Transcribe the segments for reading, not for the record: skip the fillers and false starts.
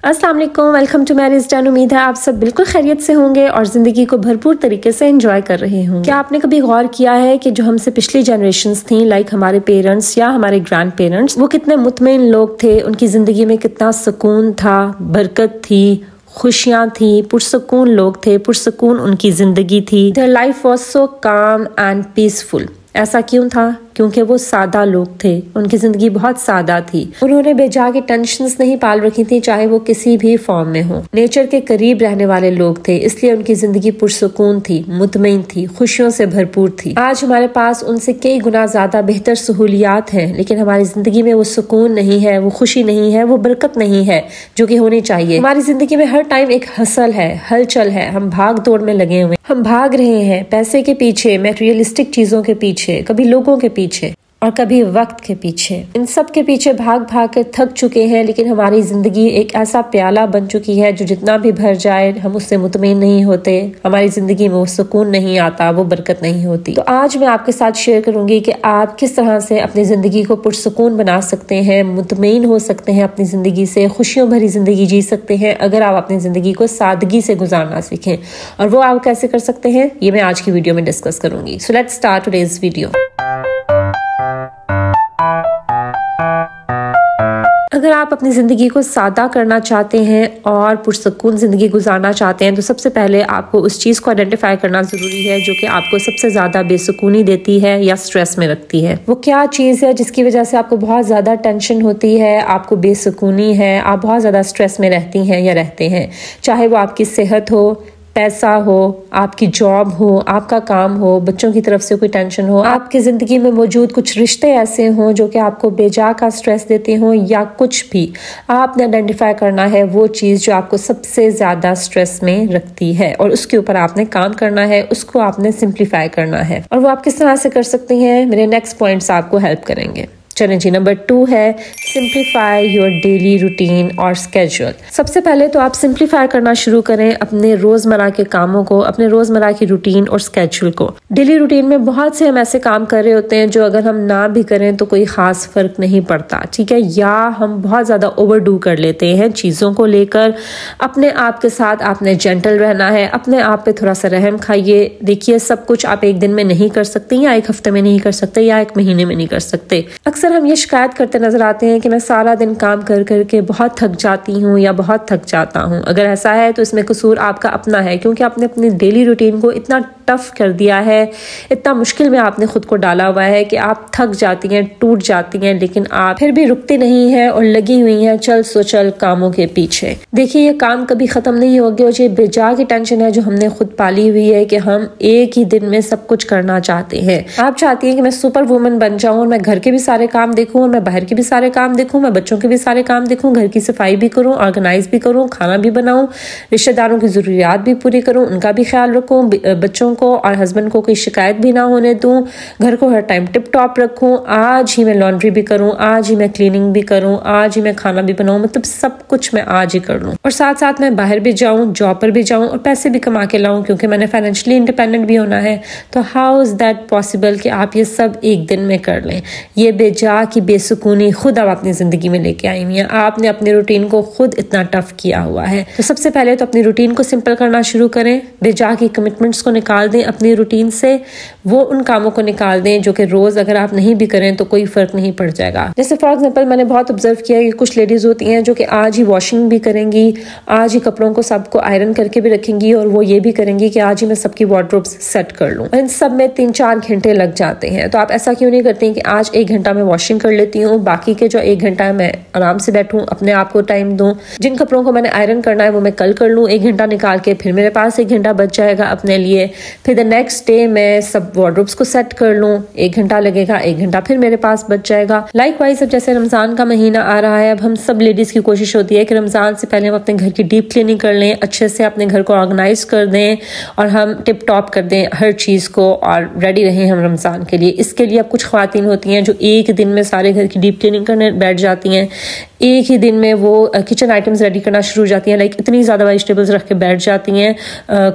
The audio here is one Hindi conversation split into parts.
अस्सलाम वालेकुम, वेलकम टू मैरिज डन। उम्मीद है आप सब बिल्कुल खैरियत से होंगे और ज़िंदगी को भरपूर तरीके से एंजॉय कर रहे होंगे। क्या आपने कभी गौर किया है कि जो हमसे पिछली जनरेशन्स थी, लाइक हमारे पेरेंट्स या हमारे ग्रैंड पेरेंट्स, वो कितने मुतमईन लोग थे, उनकी ज़िंदगी में कितना सुकून था, बरकत थी, खुशियाँ थी, पुरसुकून लोग थे, पुरसुकून उनकी ज़िंदगी थी। देयर लाइफ वॉज सो काम एंड पीसफुल। ऐसा क्यों था? क्योंकि वो सादा लोग थे, उनकी ज़िंदगी बहुत सादा थी। उन्होंने बेजा के टेंशन्स नहीं पाल रखी थी, चाहे वो किसी भी फॉर्म में हो। नेचर के करीब रहने वाले लोग थे, इसलिए उनकी ज़िंदगी पुरसुकून थी, मुतमईन थी, खुशियों से भरपूर थी। आज हमारे पास उनसे कई गुना ज़्यादा बेहतर सहूलियात हैं, लेकिन हमारी ज़िंदगी में वो सुकून नहीं है, वो खुशी नहीं है, वो बरकत नहीं है जो कि होनी चाहिए। हमारी ज़िंदगी में हर टाइम एक हसल है, हलचल है, हम भाग दौड़ में लगे हुए, हम भाग रहे हैं पैसे के पीछे, मटेरियलिस्टिक चीज़ों के पीछे, कभी लोगों के पीछे और कभी वक्त के पीछे। इन सब के पीछे भाग भाग कर थक चुके हैं, लेकिन हमारी जिंदगी एक ऐसा प्याला बन चुकी है जो जितना भी भर जाए हम उससे मुतमईन नहीं होते। हमारी जिंदगी में वो सुकून नहीं आता, वो बरकत नहीं होती। तो आज मैं आपके साथ शेयर करूंगी कि आप किस तरह से अपनी जिंदगी को पुरसुकून बना सकते हैं, मुतमईन हो सकते हैं, अपनी जिंदगी से खुशियों भरी जिंदगी जी सकते हैं अगर आप अपनी जिंदगी को सादगी से गुजारना सीखें। और वो आप कैसे कर सकते हैं, ये मैं आज की वीडियो में डिस्कस करूंगी। So let's start today's video. अगर आप अपनी ज़िंदगी को सादा करना चाहते हैं और पुरसुकून ज़िंदगी गुजारना चाहते हैं तो सबसे पहले आपको उस चीज़ को आइडेंटिफाई करना ज़रूरी है जो कि आपको सबसे ज़्यादा बेसुकूनी देती है या स्ट्रेस में रखती है। वो क्या चीज़ है जिसकी वजह से आपको बहुत ज़्यादा टेंशन होती है, आपको बेसुकूनी है, आप बहुत ज़्यादा स्ट्रेस में रहती हैं या रहते हैं। चाहे वो आपकी सेहत हो, पैसा हो, आपकी जॉब हो, आपका काम हो, बच्चों की तरफ से कोई टेंशन हो, आपकी ज़िंदगी में मौजूद कुछ रिश्ते ऐसे हों जो कि आपको बेजा का स्ट्रेस देते हों, या कुछ भी, आपने आइडेंटिफाई करना है वो चीज़ जो आपको सबसे ज़्यादा स्ट्रेस में रखती है और उसके ऊपर आपने काम करना है, उसको आपने सिंप्लीफाई करना है। और वो आप किस तरह से कर सकती हैं, मेरे नेक्स्ट पॉइंट्स आपको हेल्प करेंगे। चलें जी, नंबर 2 है सिंप्लीफाई योर डेली रूटीन और स्केड्यूल। सबसे पहले तो आप सिंप्लीफाई करना शुरू करें अपने रोज़मर्रा के कामों को, अपने रोज़मर्रा की रूटीन और स्केड्यूल को। डेली रूटीन में बहुत से हम ऐसे काम कर रहे होते हैं जो अगर हम ना भी करें तो कोई ख़ास फ़र्क नहीं पड़ता, ठीक है, या हम बहुत ज़्यादा ओवरडू कर लेते हैं चीज़ों को लेकर। अपने आप के साथ आपने जेंटल रहना है, अपने आप पे थोड़ा सा रहम खाइए। देखिए, सब कुछ आप एक दिन में नहीं कर सकते, या एक हफ्ते में नहीं कर सकते, या एक महीने में नहीं कर सकते। अक्सर हम ये शिकायत करते नजर आते हैं कि मैं सारा दिन काम कर करके बहुत थक जाती हूँ या बहुत थक जाता हूँ। अगर ऐसा है तो इसमें कसूर आपका अपना है, क्योंकि आपने अपनी डेली रूटीन को इतना टफ कर दिया है, इतना मुश्किल में आपने खुद को डाला हुआ है कि आप थक जाती हैं, टूट जाती हैं, लेकिन आप फिर भी रुकती नहीं हैं और लगी हुई हैं चल सो चल कामों के पीछे। देखिए, ये काम कभी खत्म नहीं होगी और ये बेजा की टेंशन है जो हमने खुद पाली हुई है कि हम एक ही दिन में सब कुछ करना चाहते हैं। आप चाहती हैं कि मैं सुपर वुमन बन जाऊं और मैं घर के भी सारे काम देखूं और मैं बाहर के भी सारे काम देखूं, मैं बच्चों के भी सारे काम देखूं, घर की सफाई भी करूं, ऑर्गेनाइज भी करूं, खाना भी बनाऊं, रिश्तेदारों की जरूरियात भी पूरी करूं, उनका भी ख्याल रखूं, बच्चों को और हस्बैंड को कोई शिकायत भी ना होने दूं, घर को हर टाइम टिप टॉप रखूं, आज ही मैं लॉन्ड्री भी करूं, आज ही मैं क्लीनिंग भी करूं, आज ही मैं खाना भी बनाऊं, मतलब सब कुछ मैं आज ही कर लूं। और साथ साथ मैं बाहर भी जाऊं, जॉब पर भी जाऊं और पैसे भी कमा के लाऊं, क्योंकि मैंने फाइनेंशियली इंडिपेंडेंट भी होना है। तो हाउ इज दैट पॉसिबल कि आप ये सब एक दिन में कर लें? ये बेजा की बेसुकूनी खुद आप अपनी जिंदगी में लेके आई हुई हैं। आपने अपनी रूटीन को खुद इतना टफ किया हुआ है। तो सबसे पहले तो अपनी रूटीन को सिंपल करना शुरू करें, बेजा की कमिटमेंट्स को निकाल दें अपनी रूटीन से, वो उन कामों को निकाल दें जो कि रोज अगर आप नहीं भी करें तो कोई फर्क नहीं पड़ जाएगा। जैसे फॉर एग्जांपल मैंने बहुत ऑब्जर्व किया कि कुछ लेडीज होती हैं जो कि आज ही वॉशिंग भी करेंगी, आज ही कपड़ों को सबको आयरन करके भी रखेंगी और वो ये भी करेंगी कि आज ही मैं सबकी वार्डरोब्स सेट कर लूं। इन सब में 3-4 घंटे लग जाते हैं। तो आप ऐसा क्यों नहीं करते कि आज 1 घंटा मैं वॉशिंग कर लेती हूँ, बाकी के जो 1 घंटा है मैं आराम से बैठूं, अपने आप को टाइम दूं। जिन कपड़ों को मैंने आयरन करना है वो मैं कल कर लूं 1 घंटा निकाल के, फिर मेरे पास 1 घंटा बच जाएगा अपने लिए। फिर द नेक्स्ट डे मैं सब वार्डरोब्स को सेट कर लूं, 1 घंटा लगेगा, 1 घंटा फिर मेरे पास बच जाएगा। लाइकवाइज अब जैसे रमजान का महीना आ रहा है, अब हम सब लेडीज की कोशिश होती है कि रमजान से पहले हम अपने घर की डीप क्लीनिंग कर लें, अच्छे से अपने घर को ऑर्गेनाइज कर दें और हम टिप टॉप कर दें हर चीज को और रेडी रहें हम रमजान के लिए। इसके लिए अब कुछ ख्वातीन होती हैं जो एक दिन में सारे घर की डीप क्लीनिंग करने बैठ जाती हैं, एक ही दिन में वो किचन आइटम्स रेडी करना शुरू हो जाती हैं, लाइक इतनी ज़्यादा वेजिटेबल्स रख के बैठ जाती हैं,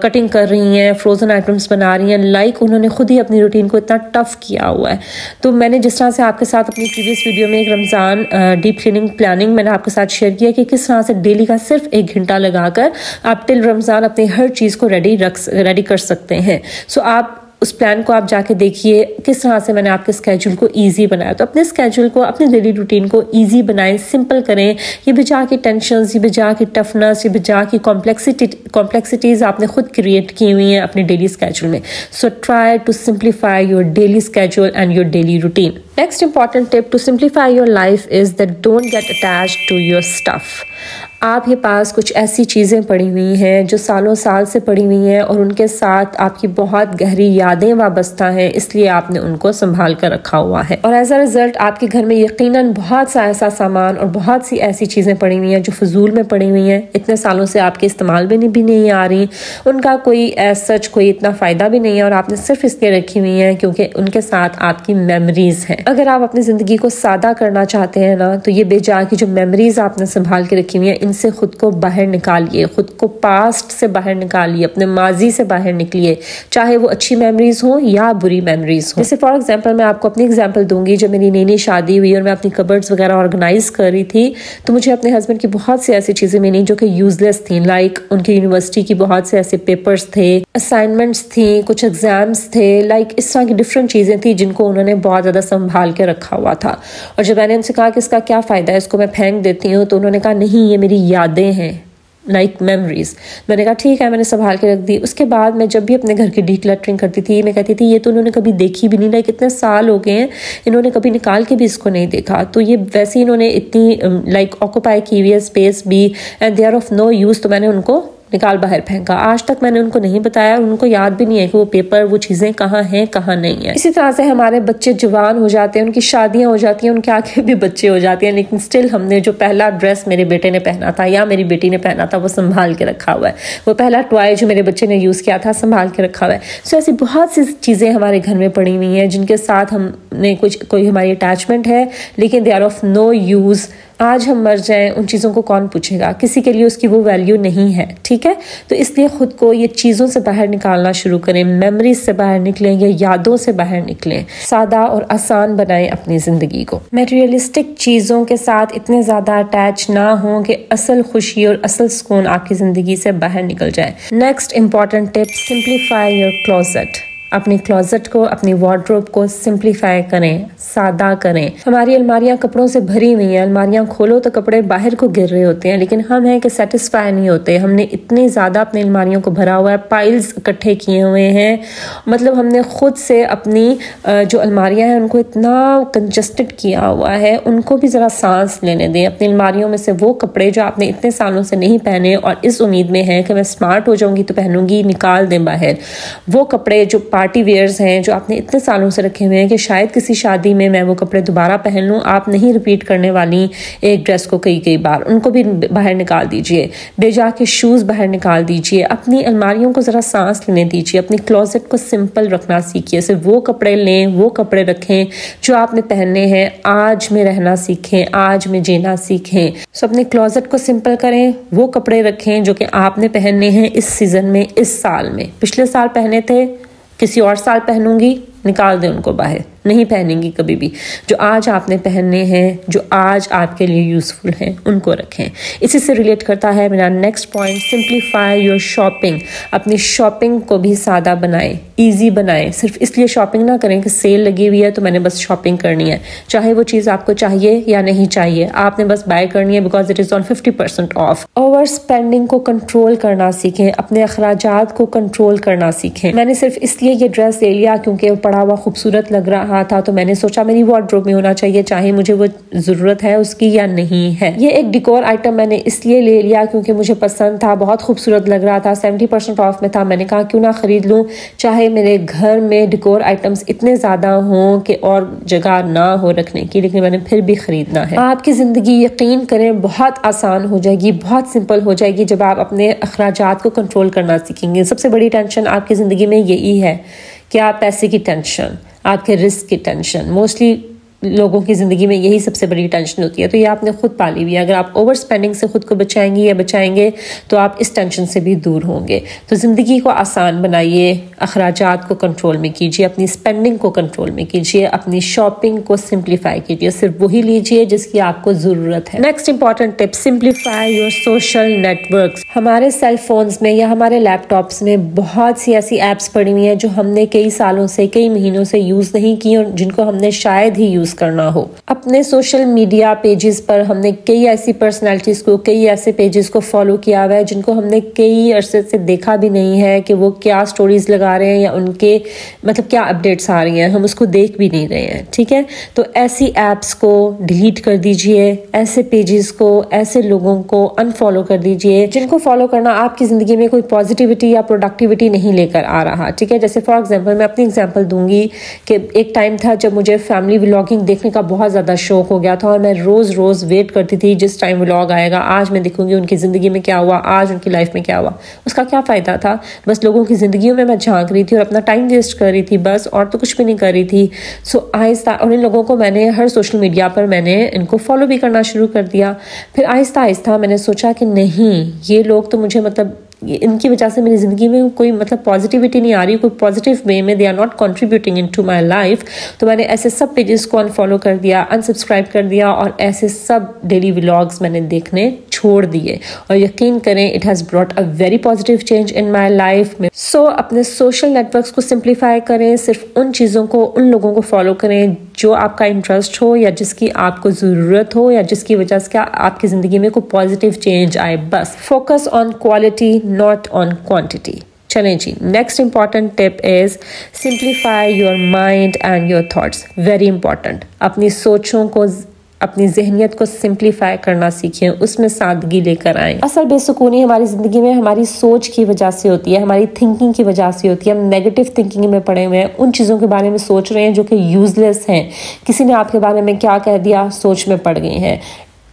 कटिंग कर रही हैं, फ्रोजन आइटम्स बना रही हैं, लाइक उन्होंने खुद ही अपनी रूटीन को इतना टफ किया हुआ है। तो मैंने जिस तरह से आपके साथ अपनी प्रीवियस वीडियो में एक रमज़ान डीप क्लीनिंग प्लानिंग मैंने आपके साथ शेयर किया कि किस तरह से डेली का सिर्फ 1 घंटा लगाकर आप टिल रमज़ान अपनी हर चीज़ को रेडी कर सकते हैं। सो आप उस प्लान को आप जाके देखिए किस तरह से मैंने आपके स्केड्यूल को इजी बनाया। तो अपने स्केड्यूल को, अपने डेली रूटीन को इजी बनाएं, सिंपल करें। ये बजा की टेंशंस, ये बजा की टफनेस, ये बजा की कॉम्प्लेक्सिटीज आपने खुद क्रिएट की हुई हैं अपने डेली स्केड्यूल में। So try to simplify your daily schedule and your daily routine. Next important tip to simplify your life is that don't get attached to your stuff. आपके पास कुछ ऐसी चीज़ें पड़ी हुई हैं जो सालों साल से पड़ी हुई हैं और उनके साथ आपकी बहुत गहरी यादें वाबस्ता हैं, इसलिए आपने उनको संभाल कर रखा हुआ है। और एज अ रिजल्ट आपके घर में यकीनन बहुत सा ऐसा सामान और बहुत सी ऐसी चीज़ें पड़ी हुई हैं जो फजूल में पड़ी हुई हैं, इतने सालों से आपके इस्तेमाल भी नहीं आ रही, उनका कोई सच कोई इतना फ़ायदा भी नहीं है और आपने सिर्फ इसलिए रखी हुई हैं क्योंकि उनके साथ आपकी मेमोरीज हैं। अगर आप अपनी ज़िंदगी को सादा करना चाहते हैं ना, तो ये बेजा की जो मेमोरीज आपने संभाल के रखी हुई हैं, इनसे खुद को बाहर निकालिए, खुद को पास्ट से बाहर निकालिए, अपने माजी से बाहर निकलिए, चाहे वो अच्छी मेमोरीज हो या बुरी मेमोरीज हो। जैसे फॉर एग्जांपल मैं आपको अपनी एग्जांपल दूंगी। जब मेरी नई शादी हुई और मैं अपनी कबर्ड्स वगैरह ऑर्गेनाइज कर रही थी, तो मुझे अपने हस्बैंड की बहुत सी ऐसी चीजें मिली जो कि यूजलेस थी। लाइक उनकी यूनिवर्सिटी की बहुत से ऐसे पेपर्स थे, असाइनमेंट्स थी, कुछ एग्जाम्स थे, लाइक इस तरह की डिफरेंट चीजें थी जिनको उन्होंने बहुत ज्यादा संभाल के रखा हुआ था। और जब मैंने उनसे कहा कि इसका क्या फायदा है, इसको मैं फेंक देती हूँ, तो उन्होंने कहा नहीं, ये मेरी यादें हैं, लाइक मेमोरीज। मैंने कहा ठीक है, मैंने संभाल के रख दी। उसके बाद मैं जब भी अपने घर की डीक्लटरिंग करती थी, मैं कहती थी ये तो उन्होंने कभी देखी भी नहीं, लाइक इतने साल हो गए हैं, इन्होंने कभी निकाल के भी इसको नहीं देखा। तो ये वैसे ही इन्होंने इतनी लाइक ऑक्यूपाई की हुई है स्पेस भी, and they are of no use, तो मैंने उनको निकाल बाहर फेंका। आज तक मैंने उनको नहीं बताया, उनको याद भी नहीं है कि वो पेपर, वो चीज़ें कहाँ हैं कहाँ नहीं है। इसी तरह से हमारे बच्चे जवान हो जाते हैं, उनकी शादियां हो जाती हैं, उनके आगे भी बच्चे हो जाते हैं, लेकिन स्टिल हमने जो पहला ड्रेस मेरे बेटे ने पहना था या मेरी बेटी ने पहना था वो संभाल के रखा हुआ है। वो पहला टॉय जो मेरे बच्चे ने यूज़ किया था संभाल के रखा हुआ है। सो ऐसी बहुत सी चीज़ें हमारे घर में पड़ी हुई हैं जिनके साथ हमने कोई हमारी अटैचमेंट है, लेकिन they are of no use. आज हम मर जाएं, उन चीज़ों को कौन पूछेगा, किसी के लिए उसकी वो वैल्यू नहीं है, ठीक है। तो इसलिए खुद को ये चीज़ों से बाहर निकालना शुरू करें, मेमोरीज से बाहर निकलें या यादों से बाहर निकलें, सादा और आसान बनाएं अपनी ज़िंदगी को। मटेरियलिस्टिक चीज़ों के साथ इतने ज़्यादा अटैच ना हों कि असल खुशी और असल सुकून आपकी ज़िंदगी से बाहर निकल जाए। Next important tip, simplify your closet. अपनी क्लोजेट को, अपनी वार्डरोब को सिंप्लीफाई करें, सादा करें। हमारी अलमारियां कपड़ों से भरी हुई हैं, अलमारियां खोलो तो कपड़े बाहर को गिर रहे होते हैं, लेकिन हम हैं कि सेटिस्फाई नहीं होते। हमने इतनी ज़्यादा अपनी अलमारियों को भरा हुआ है, पाइल्स इकट्ठे किए हुए हैं, मतलब हमने खुद से अपनी जो अलमारियां हैं उनको इतना कंजस्टेड किया हुआ है। उनको भी ज़रा सांस लेने दें। अपनी अलमारियों में से वो कपड़े जो आपने इतने सालों से नहीं पहने और इस उम्मीद में है कि मैं स्मार्ट हो जाऊंगी तो पहनूंगी, निकाल दें बाहर। वो कपड़े जो पार्टी वेयर्स हैं जो आपने इतने सालों से रखे हुए हैं कि शायद किसी शादी में मैं वो कपड़े दोबारा पहन लूँ, आप नहीं रिपीट करने वाली एक ड्रेस को कई बार, उनको भी बाहर निकाल दीजिए। बेजा के शूज़ बाहर निकाल दीजिए। अपनी अलमारियों को ज़रा सांस लेने दीजिए। अपनी क्लोजेट को सिंपल रखना सीखिए। सिर्फ वो कपड़े लें, वो कपड़े रखें जो आपने पहनने हैं। आज में रहना सीखें, आज में जीना सीखें। सो अपने क्लोजेट को सिंपल करें, वो कपड़े रखें जो कि आपने पहनने हैं इस सीज़न में, इस साल में। पिछले साल पहने थे, किसी और साल पहनूंगी, निकाल दें उनको बाहर, नहीं पहनेंगी कभी भी। जो आज आपने पहनने हैं, जो आज आपके लिए यूज़फुल हैं, उनको रखें। इसी से रिलेट करता है मेरा next point, simplify your shopping. अपनी शॉपिंग को भी सादा बनाएं, इजी बनाएं। सिर्फ इसलिए शॉपिंग ना करें कि सेल लगी हुई है तो मैंने बस शॉपिंग करनी है, चाहे वो चीज़ आपको चाहिए या नहीं चाहिए, आपने बस बाय करनी है because it is on 50% of. Over spending को कंट्रोल करना सीखें, अपने अखराजात को कंट्रोल करना सीखें। मैंने सिर्फ इसलिए ये ड्रेस ले लिया क्योंकि पड़ा हुआ खूबसूरत लग रहा था, तो मैंने सोचा मेरी वार्डरोब में होना चाहिए, चाहे मुझे वो जरूरत है उसकी या नहीं है। ये एक डिकोर आइटम मैंने इसलिए ले लिया क्योंकि मुझे पसंद था, बहुत खूबसूरत लग रहा था, 70% ऑफ में था। मैंने कहा क्यों ना खरीद लूं, चाहे मेरे घर में डिकोर आइटम्स इतने ज्यादा हों कि और जगह ना हो रखने की, लेकिन मैंने फिर भी खरीदना है। आपकी जिंदगी यकीन करें बहुत आसान हो जाएगी, बहुत सिंपल हो जाएगी जब आप अपने अखराजात को कंट्रोल करना सीखेंगे। सबसे बड़ी टेंशन आपकी जिंदगी में यही है कि आप पैसे की टेंशन, आपके रिस्क की टेंशन, मोस्टली लोगों की ज़िंदगी में यही सबसे बड़ी टेंशन होती है, तो ये आपने खुद पाली हुई है। अगर आप ओवर स्पेंडिंग से खुद को बचाएंगी या बचाएंगे तो आप इस टेंशन से भी दूर होंगे। तो ज़िंदगी को आसान बनाइए, अखराजात को कंट्रोल में कीजिए, अपनी स्पेंडिंग को कंट्रोल में कीजिए, अपनी शॉपिंग को सिंप्लीफाई कीजिए, सिर्फ वही लीजिए जिसकी आपको ज़रूरत है। Next important tip, simplify your social networks. हमारे सेल फोन्स में या हमारे लैपटॉप्स में बहुत सी ऐसी ऐप्स पड़ी हुई हैं जो हमने कई सालों से, कई महीनों से यूज़ नहीं की और जिनको हमने शायद ही यूज़ करना हो। अपने सोशल मीडिया पेजेस पर हमने कई ऐसी पर्सनालिटीज को, कई ऐसे पेजेस को फॉलो किया हुआ है जिनको हमने कई अरसे से देखा भी नहीं है कि वो क्या स्टोरीज लगा रहे हैं या उनके मतलब क्या अपडेट्स आ रही हैं, हम उसको देख भी नहीं रहे हैं। ठीक है, तो ऐसी ऐप्स को डिलीट कर दीजिए, ऐसे पेजेस को, ऐसे लोगों को अनफॉलो कर दीजिए जिनको फॉलो करना आपकी जिंदगी में कोई पॉजिटिविटी या प्रोडक्टिविटी नहीं लेकर आ रहा। ठीक है, जैसे फॉर एग्जाम्पल मैं अपनी एग्जाम्पल दूंगी कि एक टाइम था जब मुझे फैमिली व्लॉगिंग देखने का बहुत ज़्यादा शौक हो गया था और मैं रोज़ रोज़ वेट करती थी जिस टाइम व्लॉग आएगा, आज मैं देखूंगी उनकी ज़िंदगी में क्या हुआ, आज उनकी लाइफ में क्या हुआ। उसका क्या फ़ायदा था, बस लोगों की ज़िंदगियों में मैं झांक रही थी और अपना टाइम वेस्ट कर रही थी बस, और तो कुछ भी नहीं कर रही थी। सो आहिस्ता, और इन लोगों को मैंने हर सोशल मीडिया पर मैंने इनको फॉलो भी करना शुरू कर दिया। फिर आहिस्ता आहिस्ता मैंने सोचा कि नहीं, ये लोग तो मुझे मतलब इनकी वजह से मेरी ज़िंदगी में कोई मतलब पॉजिटिविटी नहीं आ रही, कोई पॉजिटिव वे में they are not contributing into my life. तो मैंने ऐसे सब पेजेस को अनफॉलो कर दिया, अनसब्सक्राइब कर दिया और ऐसे सब डेली व्लॉग्स मैंने देखने छोड़ दिए और यकीन करें it has brought a very positive change in my life में। सो अपने सोशल नेटवर्क्स को सिंप्लीफाई करें, सिर्फ उन चीज़ों को, उन लोगों को फॉलो करें जो आपका इंटरेस्ट हो या जिसकी आपको ज़रूरत हो या जिसकी वजह से आपकी ज़िंदगी में कोई पॉजिटिव चेंज आए। बस focus on quality not on quantity. चलें जी, next important tip is simplify your mind and your thoughts. Very important, अपनी सोचों को, अपनी जहनियत को सिंप्लीफाई करना सीखें, उसमें सादगी लेकर आएं। असल बेसुकूनी हमारी ज़िंदगी में हमारी सोच की वजह से होती है, हमारी थिंकिंग की वजह से होती है। हम नेगेटिव थिंकिंग में पड़े हुए हैं, उन चीज़ों के बारे में सोच रहे हैं जो कि यूजलेस हैं। किसी ने आपके बारे में क्या कह दिया, सोच में पड़ गए हैं।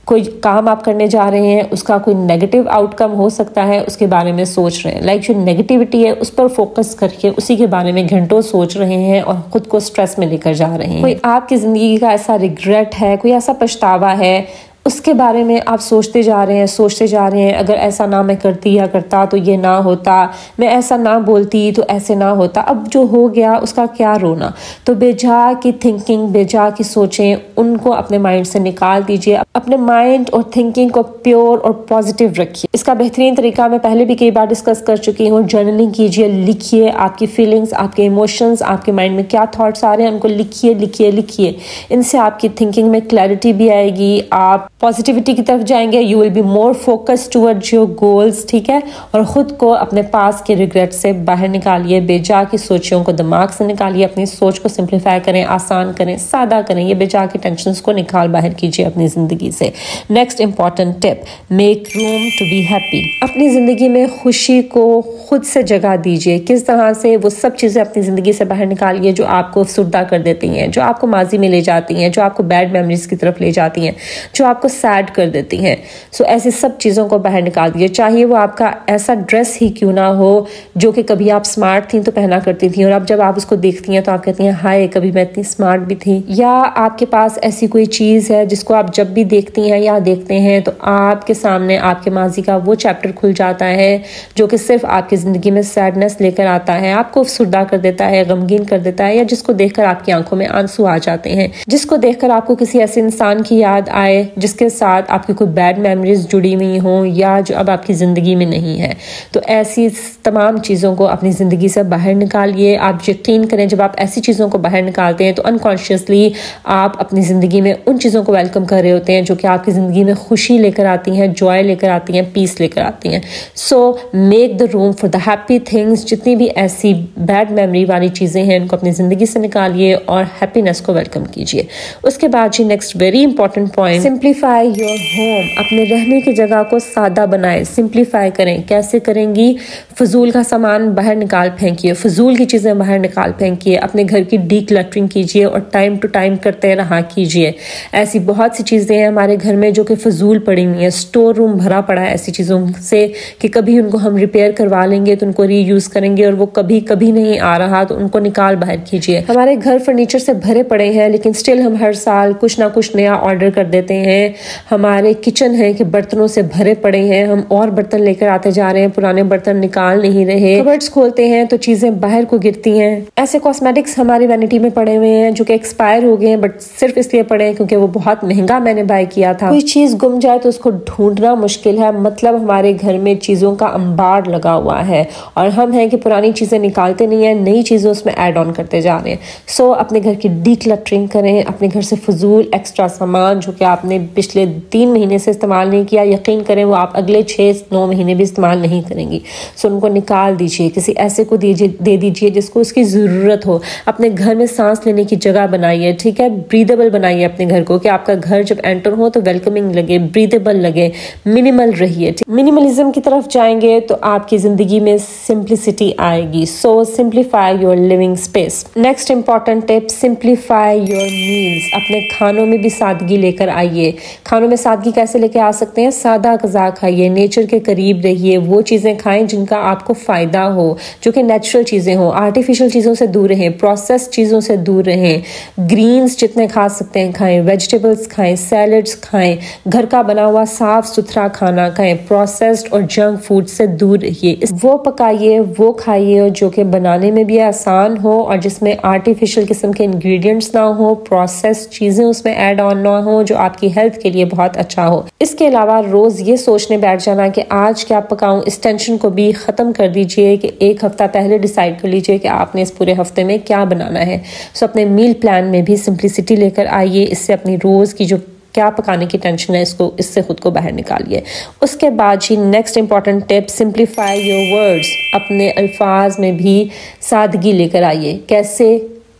कोई काम आप करने जा रहे हैं, उसका कोई नेगेटिव आउटकम हो सकता है, उसके बारे में सोच रहे हैं। लाइक जो नेगेटिविटी है उस पर फोकस करके उसी के बारे में घंटों सोच रहे हैं और खुद को स्ट्रेस में लेकर जा रहे हैं। कोई आपकी ज़िंदगी का ऐसा रिग्रेट है, कोई ऐसा पछतावा है, उसके बारे में आप सोचते जा रहे हैं, सोचते जा रहे हैं, अगर ऐसा ना मैं करती या करता तो ये ना होता, मैं ऐसा ना बोलती तो ऐसे ना होता, अब जो हो गया उसका क्या रोना। तो बेजा की थिंकिंग, बेजा की सोचें, उनको अपने माइंड से निकाल दीजिए। अपने माइंड और थिंकिंग को प्योर और पॉजिटिव रखिए। इसका बेहतरीन तरीका मैं पहले भी कई बार डिस्कस कर चुकी हूँ। जर्नलिंग कीजिए, लिखिए आपकी फीलिंग्स, आपके इमोशंस, आपके माइंड में क्या थॉट्स आ रहे हैं उनको लिखिए लिखिए लिखिए। इनसे आपकी थिंकिंग में क्लैरिटी भी आएगी, आप पॉजिटिविटी की तरफ जाएंगे, you will be more focused towards your goals. ठीक है, और खुद को अपने पास के रिग्रेट से बाहर निकालिए, बेजा की सोचों को दिमाग से निकालिए, अपनी सोच को सिंप्लीफाई करें, आसान करें, सादा करें। ये बेजा की टेंशंस को निकाल बाहर कीजिए अपनी ज़िंदगी से। Next important tip, make room to be happy. अपनी ज़िंदगी में खुशी को खुद से जगह दीजिए। किस तरह से? वो सब चीज़ें अपनी ज़िंदगी से बाहर निकालिए जो आपको अफसुर्दा कर देती हैं, जो आपको माजी में ले जाती हैं, जो आपको बैड मेमोरीज की तरफ ले जाती हैं, जो आपको सैड कर देती हैं। सो ऐसी सब चीज़ों को बाहर निकाल दिए। चाहिए वो आपका ऐसा ड्रेस ही क्यों ना हो जो कि कभी आप स्मार्ट थी तो पहना करती थी और अब जब आप उसको देखती हैं तो आप कहती हैं हाय, कभी मैं इतनी स्मार्ट भी थी। या आपके पास ऐसी कोई चीज़ है जिसको आप जब भी देखती हैं या देखते हैं तो आपके सामने आपके माजी का वो चैप्टर खुल जाता है जो कि सिर्फ आपकी ज़िंदगी में सैडनेस लेकर आता है, आपको अफसुर्दा कर देता है, गमगीन कर देता है, या जिसको देखकर आपकी आंखों में आंसू आ जाते हैं, जिसको देखकर आपको किसी ऐसे इंसान की याद आए जिसके साथ आपकी कोई बैड मेमोरीज जुड़ी हुई हों या जो अब आपकी ज़िंदगी में नहीं है। तो ऐसी तमाम चीज़ों को अपनी ज़िंदगी से बाहर निकालिए। आप यकीन करें जब आप ऐसी चीज़ों को बाहर निकालते हैं तो अनकॉन्शियसली आप अपनी ज़िंदगी में उन चीज़ों को वेलकम कर रहे होते हैं जो कि आपकी ज़िंदगी में खुशी लेकर आती हैं, जॉय लेकर आती हैं, पीस लेकर आती हैं। So make the room for the happy things. जितनी भी ऐसी बैड मेमोरी वाली चीज़ें हैं उनको अपनी ज़िंदगी से निकालिए और हैप्पीनेस को वेलकम कीजिए। उसके बाद जी next very important point, simplify simplify your home, अपने रहने की जगह को सादा बनाएं, सिंप्लीफाई करें। कैसे करेंगी? फजूल का सामान बाहर निकाल फेंकिए, फजूल की चीज़ें बाहर निकाल फेंकिए, अपने घर की डीक्लटरिंग कीजिए और टाइम टू टाइम करते रहा कीजिए। ऐसी बहुत सी चीज़ें हैं हमारे घर में जो कि फजूल पड़ी हुई हैं, स्टोर रूम भरा पड़ा है ऐसी चीज़ों से कि कभी उनको हम रिपेयर करवा लेंगे तो उनको रीयूज़ करेंगे, और वो कभी कभी नहीं आ रहा तो उनको निकाल बाहर कीजिए। हमारे घर फर्नीचर से भरे पड़े हैं लेकिन स्टिल हम हर साल कुछ ना कुछ नया ऑर्डर कर देते हैं। हमारे किचन है कि बर्तनों से भरे पड़े हैं, हम और बर्तन लेकर आते जा रहे हैं, पुराने बर्तन निकाल नहीं रहे। कबर्ड्स खोलते हैं तो चीजें बाहर को गिरती हैं। ऐसे कॉस्मेटिक्स हमारी वैनिटी में पड़े हुए हैं जो कि एक्सपायर हो गए हैं बट सिर्फ इसलिए पड़े हैं क्योंकि वो बहुत महंगा मैंने बाय किया था। कोई चीज गुम जाए तो उसको ढूंढना मुश्किल है, मतलब हमारे घर में चीजों का अंबार लगा हुआ है और हम हैं कि पुरानी चीजें निकालते नहीं है, नई चीजें उसमें ऐड ऑन करते जा रहे हैं। सो अपने घर की डीक्लटरिंग करें, अपने घर से फजूल एक्स्ट्रा सामान जो कि आपने पिछले 3 महीने से इस्तेमाल नहीं किया, यकीन करें वो आप अगले 6-9 महीने भी इस्तेमाल नहीं करेंगी। सो उनको निकाल दीजिए, किसी ऐसे को दे दीजिए जिसको उसकी ज़रूरत हो। अपने घर में सांस लेने की जगह बनाइए, ठीक है, ब्रीदेबल बनाइए अपने घर को कि आपका घर जब एंटर हो तो वेलकमिंग लगे, ब्रीदेबल लगे, मिनिमल रहिए। मिनिमलिज्म की तरफ जाएंगे तो आपकी ज़िंदगी में सिंप्लिसिटी आएगी। So simplify your living space. Next important tip, simplify your meals. अपने खानों में भी सादगी लेकर आइए। खानों में सादगी कैसे लेकर आ सकते हैं? सादा ग़िज़ा खाइए, नेचर के करीब रहिए, वो चीज़ें खाएं जिनका आपको फ़ायदा हो, जो कि नेचुरल चीज़ें हो। आर्टिफिशियल चीज़ों से दूर रहें, प्रोसेस चीज़ों से दूर रहें। ग्रीन्स जितने खा सकते हैं खाएं, वेजिटेबल्स खाएं, सैलड्स खाएं, घर का बना हुआ साफ सुथरा खाना खाएं, प्रोसेस्ड और जंक फूड से दूर रहिए। वो पकाइए, वो खाइए जो कि बनाने में भी आसान हो और जिसमें आर्टिफिशियल किस्म के इंग्रेडिएंट्स ना हो, प्रोसेस चीज़ें उसमें ऐड ऑन ना हो, जो आपकी हेल्थ के लिए बहुत अच्छा हो। इसके अलावा रोज़ ये सोचने बैठ जाना कि आज क्या पकाऊं, इस टेंशन को भी ख़त्म कर दीजिए कि एक हफ्ता पहले डिसाइड कर लीजिए कि आपने इस पूरे हफ्ते में क्या बनाना है। सो अपने मील प्लान में भी सिंप्लिसिटी लेकर आइए। इससे अपनी रोज़ की जो क्या पकाने की टेंशन है इससे खुद को बाहर निकालिए। उसके बाद जी next important tip, simplify your words. अपने अल्फाज में भी सादगी लेकर आइए। कैसे?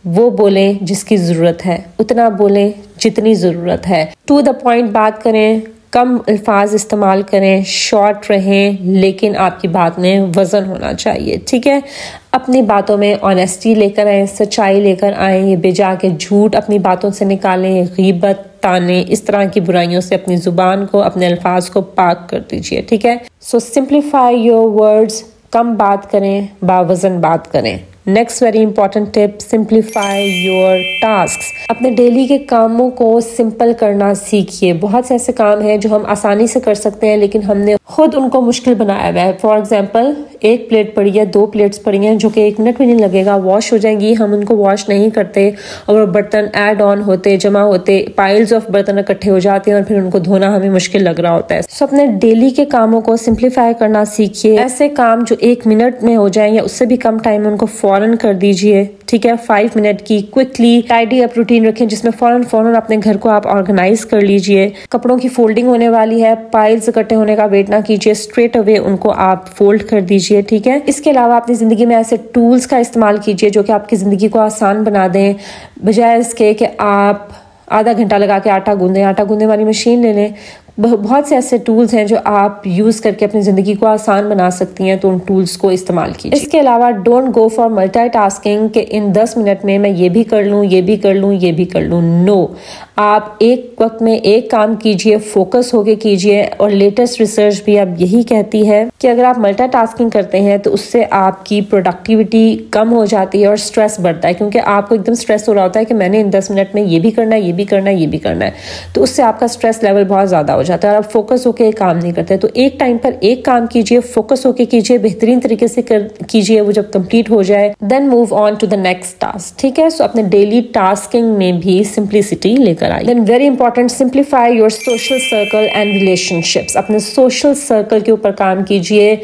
वो बोलें जिसकी ज़रूरत है, उतना बोलें जितनी ज़रूरत है, टू द पॉइंट बात करें, कम अल्फाज इस्तेमाल करें, शॉर्ट रहें, लेकिन आपकी बात में वज़न होना चाहिए, ठीक है। अपनी बातों में ऑनेस्टी लेकर आएँ, सच्चाई लेकर आएँ, ये बेजा के झूठ अपनी बातों से निकालें, गीबत, ताने, इस तरह की बुराइयों से अपनी ज़ुबान को, अपने अल्फाज को पाक कर दीजिए, ठीक है। सो सिंप्लीफाई योर वर्ड्स, कम बात करें, बावज़न बात करें। Next very important tip, simplify your tasks. अपने डेली के कामों को सिंपल करना सीखिए। बहुत से ऐसे काम हैं जो हम आसानी से कर सकते हैं लेकिन हमने खुद उनको मुश्किल बनाया हुआ है। फॉर एग्जांपल, एक प्लेट पड़ी है, 2 प्लेट्स पड़ी हैं जो कि 1 मिनट भी नहीं लगेगा, वॉश हो जाएंगी, हम उनको वॉश नहीं करते और वो बर्तन ऐड ऑन होते, जमा होते, पाइल्स ऑफ बर्तन इकट्ठे हो जाते हैं और फिर उनको धोना हमें मुश्किल लग रहा होता है। सो अपने डेली के कामों को सिंप्लीफाई करना सीखिए। ऐसे काम जो 1 मिनट में हो जाए या उससे भी कम टाइम में उनको फौरन कर दीजिए, ठीक है। 5 मिनट की क्विकली टाइडी अप रूटीन रखें जिसमें फौरन अपने घर को आप ऑर्गेनाइज कर लीजिए। कपड़ों की फोल्डिंग होने वाली है, पाइल्स इकट्ठे होने का वेट ना कीजिए, स्ट्रेट अवे उनको आप फोल्ड कर दीजिए, ठीक है। इसके अलावा अपनी जिंदगी में ऐसे टूल्स का इस्तेमाल कीजिए जो कि आपकी जिंदगी को आसान बना दें, बजाय इसके कि आप आधा घंटा लगा के आटा गूंदने वाली मशीन ले लें। बहुत से ऐसे टूल्स हैं जो आप यूज़ करके अपनी ज़िंदगी को आसान बना सकती हैं, तो उन टूल्स को इस्तेमाल कीजिए। इसके अलावा डोंट गो फॉर मल्टीटास्किंग कि इन 10 मिनट में मैं ये भी कर लूँ, ये भी कर लूँ, ये भी कर लूँ। नो, आप एक वक्त में एक काम कीजिए, फोकस होके कीजिए। और लेटेस्ट रिसर्च भी अब यही कहती है कि अगर आप मल्टीटास्किंग करते हैं तो उससे आपकी प्रोडक्टिविटी कम हो जाती है और स्ट्रेस बढ़ता है, क्योंकि आपको एकदम स्ट्रेस हो रहा होता है कि मैंने इन 10 मिनट में ये भी करना है, ये भी करना है, ये भी करना है, तो उससे आपका स्ट्रेस लेवल बहुत ज़्यादा हो जाता है और आप फोकस होके काम नहीं करते। तो एक टाइम पर एक काम कीजिए, फोकस होके कीजिए, बेहतरीन तरीके से कीजिए। वो जब कंप्लीट हो जाए then move on to the next task, ठीक है। सो अपने डेली टास्किंग में भी सिंप्लिसिटी लेकर आइए। Then very important, simplify your social circle and relationships. अपने सोशल सर्कल के ऊपर काम कीजिए।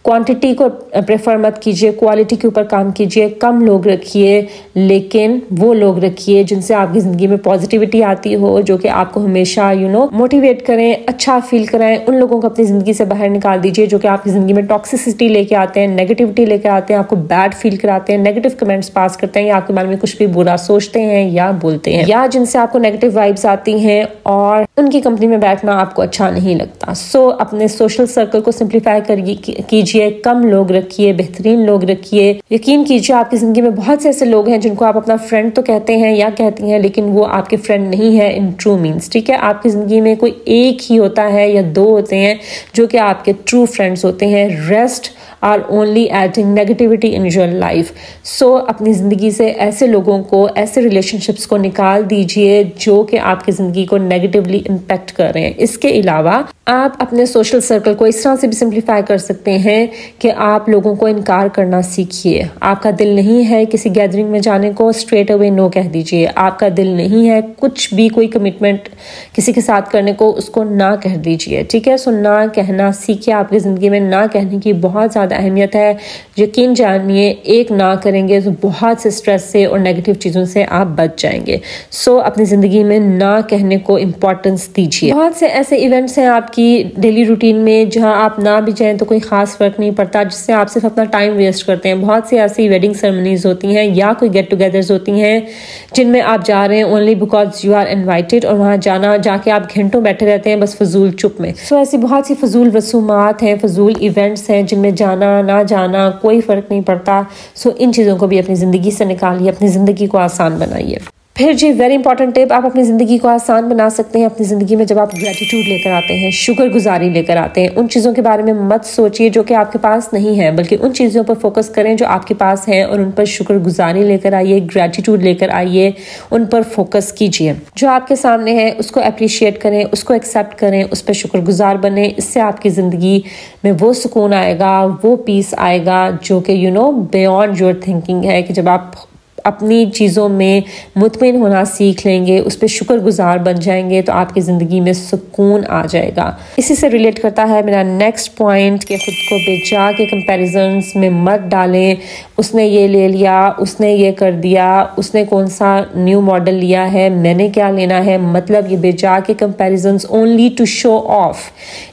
क्वांटिटी को प्रेफर मत कीजिए, क्वालिटी के ऊपर काम कीजिए। कम लोग रखिए, लेकिन वो लोग रखिए जिनसे आपकी ज़िंदगी में पॉजिटिविटी आती हो, जो कि आपको हमेशा मोटिवेट करें, अच्छा फील कराएं। उन लोगों को अपनी ज़िंदगी से बाहर निकाल दीजिए जो कि आपकी ज़िंदगी में टॉक्सिसिटी लेके आते हैं, नेगेटिविटी लेके आते हैं, आपको बैड फील कराते हैं, नेगेटिव कमेंट्स पास करते हैं या आपके बारे में कुछ भी बुरा सोचते हैं या बोलते हैं, या जिनसे आपको नेगेटिव वाइब्स आती हैं और उनकी कंपनी में बैठना आपको अच्छा नहीं लगता। सो अपने सोशल सर्कल को सिंप्लीफाई कीजिए, कम लोग रखिए, बेहतरीन लोग रखिए। यकीन कीजिए आपकी ज़िंदगी में बहुत से ऐसे लोग हैं जिनको आप अपना फ्रेंड तो कहते हैं या कहती हैं, लेकिन वो आपके फ्रेंड नहीं है इन ट्रू मीन्स। ठीक है, आपकी ज़िंदगी में कोई एक ही होता है या दो होते हैं जो कि आपके ट्रू फ्रेंड्स होते हैं। Rest are only adding negativity in your life. So अपनी ज़िंदगी से ऐसे लोगों को, ऐसे रिलेशनशिप्स को निकाल दीजिए जो कि आपकी ज़िंदगी को नेगेटिवली इम्पैक्ट कर रहे हैं। इसके अलावा आप अपने सोशल सर्कल को इस तरह से भी सिंप्लीफाई कर सकते हैं कि आप लोगों को इनकार करना सीखिए। आपका दिल नहीं है किसी गैदरिंग में जाने को, स्ट्रेट अवे नो कह दीजिए। आपका दिल नहीं है कुछ भी कोई कमिटमेंट किसी के साथ करने को, उसको ना कह दीजिए। ठीक है, सो ना कहना सीखिए। आपकी ज़िंदगी में ना कहने की बहुत ज़्यादा अहमियत है। यकीन जानिए, एक ना करेंगे तो बहुत से स्ट्रेस से और नेगेटिव चीज़ों से आप बच जाएंगे। सो अपनी ज़िंदगी में ना कहने को इम्पोर्टेंस दीजिए। बहुत से ऐसे इवेंट्स हैं आपकी डेली रूटीन में जहां आप ना भी जाएं तो कोई खास फर्क नहीं पड़ता, जिससे आप सिर्फ अपना टाइम वेस्ट करते हैं। बहुत सी ऐसी वेडिंग सेरेमनीज होती हैं या कोई गेट टुगेदर्स होती हैं जिनमें आप जा रहे हैं only because you are invited, और वहां जाके आप घंटों बैठे रहते हैं बस फजूल चुप में। सो ऐसी बहुत सी फजूल रसूमात हैं, फजूल इवेंट्स हैं जिनमें जाना ना जाना कोई फर्क नहीं पड़ता। सो इन चीज़ों को भी अपनी ज़िंदगी से निकालिए, अपनी ज़िंदगी को आसान बनाइए। फिर जी वेरी इंपॉर्टेंट टिप, आप अपनी ज़िंदगी को आसान बना सकते हैं अपनी ज़िंदगी में जब आप ग्रेटिट्यूड लेकर आते हैं, शुक्रगुजारी लेकर आते हैं। उन चीज़ों के बारे में मत सोचिए जो कि आपके पास नहीं है, बल्कि उन चीज़ों पर फोकस करें जो आपके पास हैं और उन पर शुक्रगुजारी लेकर आइए, ग्रेटिट्यूड लेकर आइए, उन पर फोकस कीजिए। जो आपके सामने है उसको अप्रिशिएट करें, उसको एक्सेप्ट करें, उस पर शुक्रगुजार बने। इससे आपकी ज़िंदगी में वो सुकून आएगा, वो पीस आएगा जो कि बियॉन्ड योर थिंकिंग है, कि जब आप अपनी चीज़ों में मुतमिन होना सीख लेंगे, उस पर शुक्रगुजार बन जाएंगे, तो आपकी ज़िंदगी में सुकून आ जाएगा। इसी से रिलेट करता है मेरा नेक्स्ट पॉइंट कि ख़ुद को बेचा के कंपैरिजन्स में मत डालें। उसने ये ले लिया, उसने ये कर दिया, उसने कौन सा न्यू मॉडल लिया है, मैंने क्या लेना है। मतलब ये बेचा के comparisons only to show off.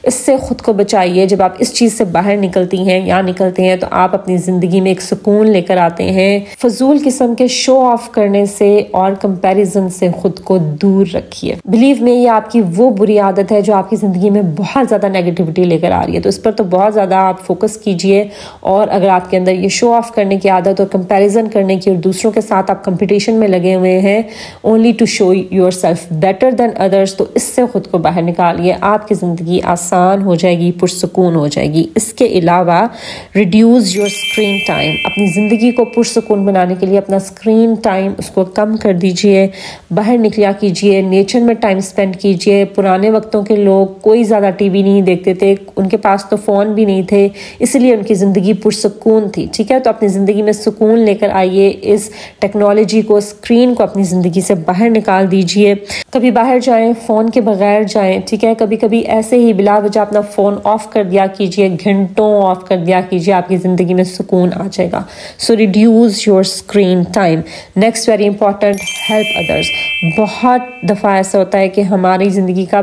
इससे ख़ुद को बचाइए। जब आप इस चीज़ से बाहर निकलती हैं या निकलते हैं तो आप अपनी ज़िंदगी में एक सुकून लेकर आते हैं। फजूल किस्म के शो ऑफ करने से और कंपैरिजन से खुद को दूर रखिए। बिलीव में ये आपकी वो बुरी आदत है जो आपकी ज़िंदगी में बहुत ज़्यादा नेगेटिविटी लेकर आ रही है, तो इस पर तो बहुत ज़्यादा आप फोकस कीजिए। और अगर आपके अंदर ये शो ऑफ करने की आदत और कंपैरिजन करने की और दूसरों के साथ आप कंपटीशन में लगे हुए हैं only to show yourself better than others, तो इससे खुद को बाहर निकालिए। आपकी ज़िंदगी आसान हो जाएगी, पुरसुकून हो जाएगी। इसके अलावा रिड्यूस योर स्क्रीन टाइम। अपनी ज़िंदगी को पुरसुकून बनाने के लिए अपना स्क्रीन टाइम उसको कम कर दीजिए, बाहर निकला कीजिए, नेचर में टाइम स्पेंड कीजिए। पुराने वक्तों के लोग कोई ज़्यादा टीवी नहीं देखते थे, उनके पास तो फ़ोन भी नहीं थे, इसलिए उनकी ज़िंदगी पुरसुकून थी। ठीक है, तो अपनी ज़िंदगी में सुकून लेकर आइए। इस टेक्नोलॉजी को, स्क्रीन को अपनी ज़िंदगी से बाहर निकाल दीजिए। कभी बाहर जाएं, फ़ोन के बगैर जाएं। ठीक है, कभी कभी ऐसे ही बिला वजह अपना फ़ोन ऑफ कर दिया कीजिए, घंटों ऑफ कर दिया कीजिए, आपकी ज़िंदगी में सुकून आ जाएगा। So reduce your screen time. Next very important, help others. बहुत दफ़ा ऐसा होता है कि हमारी ज़िंदगी का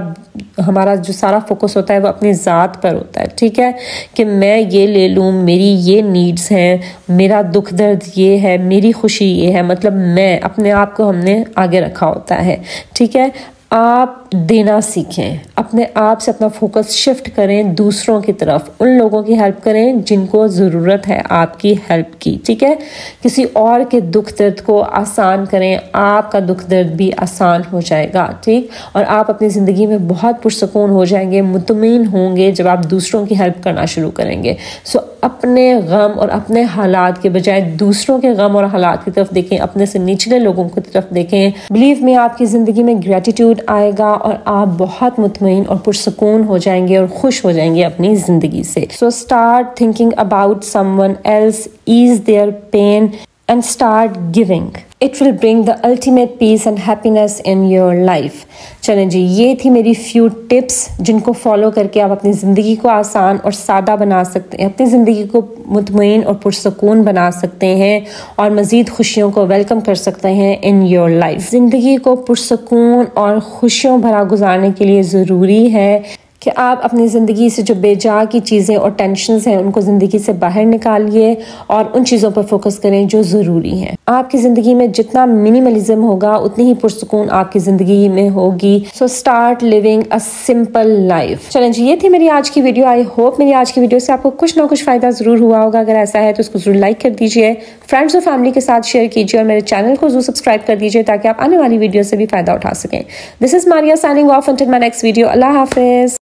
हमारा जो सारा फोकस होता है वो अपनी ज़ात पर होता है। ठीक है, कि मैं ये ले लूँ, मेरी ये नीड्स हैं, मेरा दुख दर्द ये है, मेरी खुशी ये है। मतलब मैं अपने आप को हमने आगे रखा होता है। ठीक है, आप देना सीखें, अपने आप से अपना फोकस शिफ्ट करें दूसरों की तरफ। उन लोगों की हेल्प करें जिनको ज़रूरत है आपकी हेल्प की। ठीक है, किसी और के दुख दर्द को आसान करें, आपका दुख दर्द भी आसान हो जाएगा। ठीक, और आप अपनी ज़िंदगी में बहुत पुरसुकून हो जाएंगे, मुतमईन होंगे जब आप दूसरों की हेल्प करना शुरू करेंगे। सो अपने गम और अपने हालात के बजाय दूसरों के गम और हालात की तरफ देखें, अपने से निचले लोगों की तरफ देखें। बिलीव में आपकी ज़िंदगी में ग्रेटिट्यूड आएगा और आप बहुत मुतमईन और पुरसुकून हो जाएंगे और खुश हो जाएंगे अपनी ज़िंदगी से। So start thinking about someone else, ease their pain and start giving. It will bring the ultimate peace and happiness in your life. चलें जी, ये थी मेरी few tips जिनको फॉलो करके आप अपनी ज़िंदगी को आसान और सादा बना सकते हैं, अपनी ज़िंदगी को मुतमईन और पुरसकून बना सकते हैं और मज़ीद खुशियों को वेलकम कर सकते हैं इन योर लाइफ। ज़िंदगी को पुरसकून और खुशियों भरा गुजारने के लिए ज़रूरी है कि आप अपनी ज़िंदगी से जो बेजा की चीज़ें और टेंशन्स हैं उनको ज़िंदगी से बाहर निकालिए और उन चीज़ों पर फोकस करें जो ज़रूरी हैं। आपकी ज़िंदगी में जितना मिनिमलिज्म होगा उतनी ही पुरसकून आपकी ज़िंदगी में होगी। So start living a simple life. चलें जी, ये थी मेरी आज की वीडियो। आई होप मेरी आज की वीडियो से आपको कुछ ना कुछ फ़ायदा ज़रूर हुआ होगा। अगर ऐसा है तो उसको ज़रूर लाइक कर दीजिए, फ्रेंड्स और फैमिली के साथ शेयर कीजिए और मेरे चैनल को ज़रूर सब्सक्राइब कर दीजिए ताकि आप आने वाली वीडियो से भी फ़ायदा उठा सकें। This is Maria signing off until my next video. अल्लाह हाफिज़।